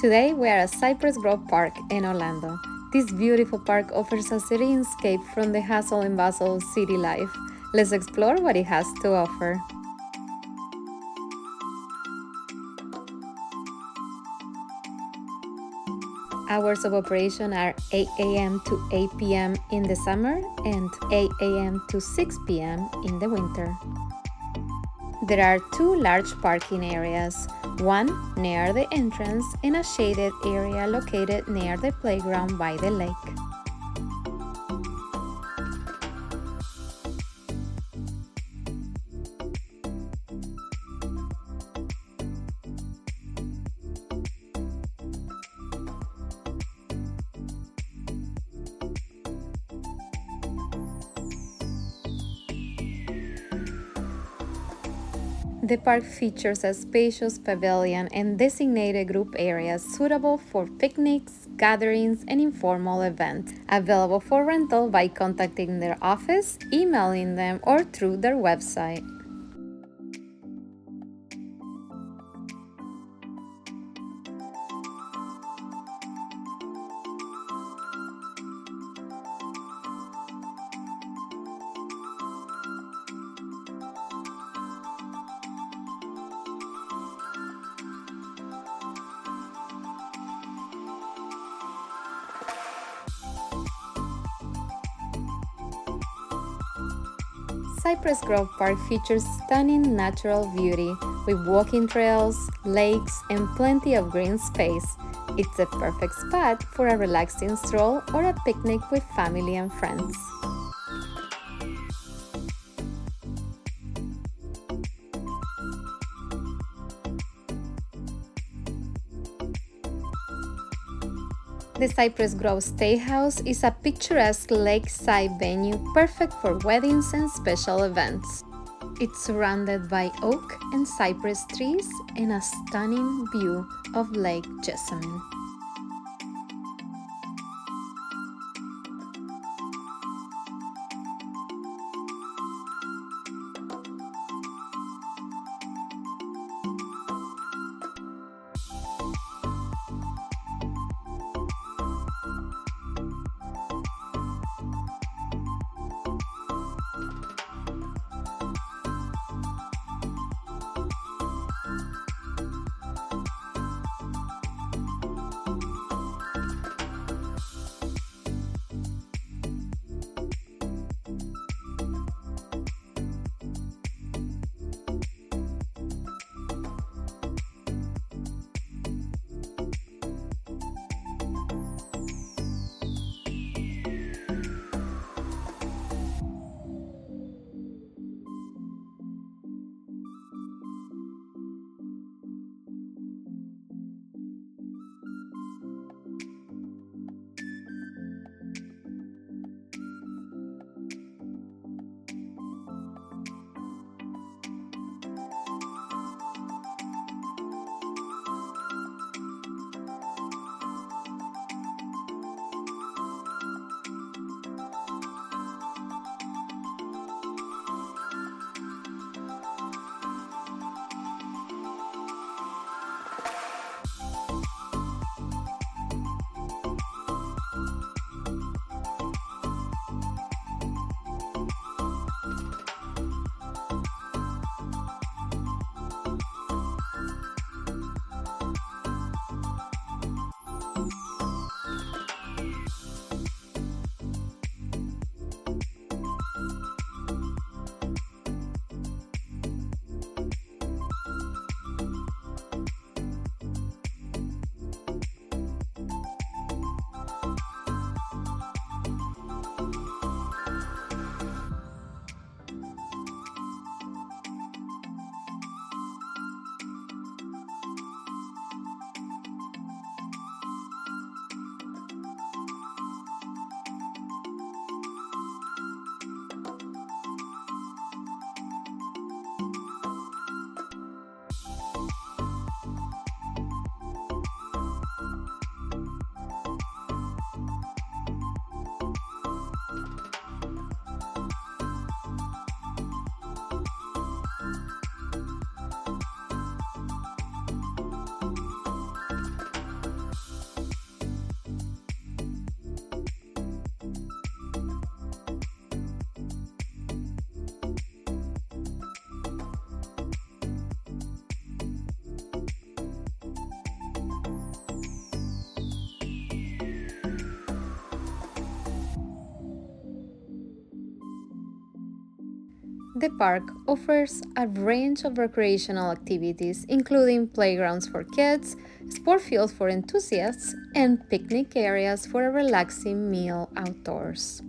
Today we are at Cypress Grove Park in Orlando. This beautiful park offers a serene escape from the hustle and bustle of city life. Let's explore what it has to offer. Hours of operation are 8 a.m. to 8 p.m. in the summer and 8 a.m. to 6 p.m. in the winter. There are two large parking areas, one near the entrance and a shaded area located near the playground by the lake. The park features a spacious pavilion and designated group areas suitable for picnics, gatherings, and informal events, available for rental by contacting their office, emailing them, or through their website. Cypress Grove Park features stunning natural beauty with walking trails, lakes, and plenty of green space. It's a perfect spot for a relaxing stroll or a picnic with family and friends. The Cypress Grove Statehouse is a picturesque lakeside venue perfect for weddings and special events. It's surrounded by oak and cypress trees and a stunning view of Lake Jessamine. The park offers a range of recreational activities, including playgrounds for kids, sport fields for enthusiasts, and picnic areas for a relaxing meal outdoors.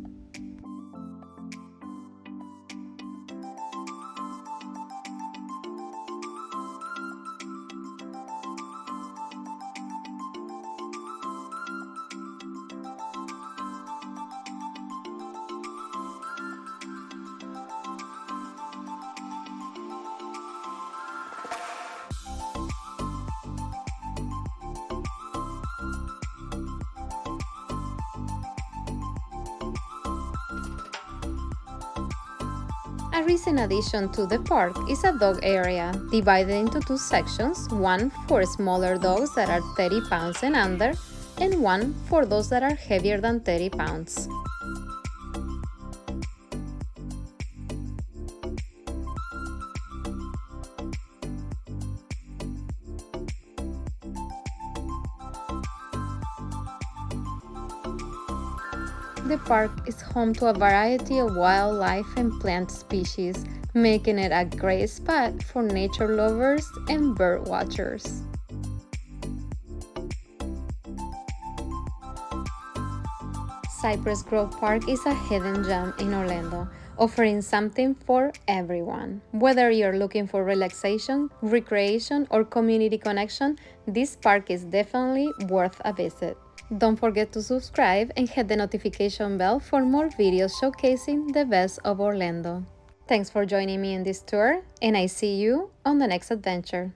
A recent addition to the park is a dog area, divided into two sections, one for smaller dogs that are 30 pounds and under, and one for those that are heavier than 30 pounds. The park is home to a variety of wildlife and plant species, making it a great spot for nature lovers and bird watchers. Cypress Grove Park is a hidden gem in Orlando, offering something for everyone. Whether you're looking for relaxation, recreation, or community connection, this park is definitely worth a visit. Don't forget to subscribe and hit the notification bell for more videos showcasing the best of Orlando. Thanks for joining me in this tour, and I see you on the next adventure.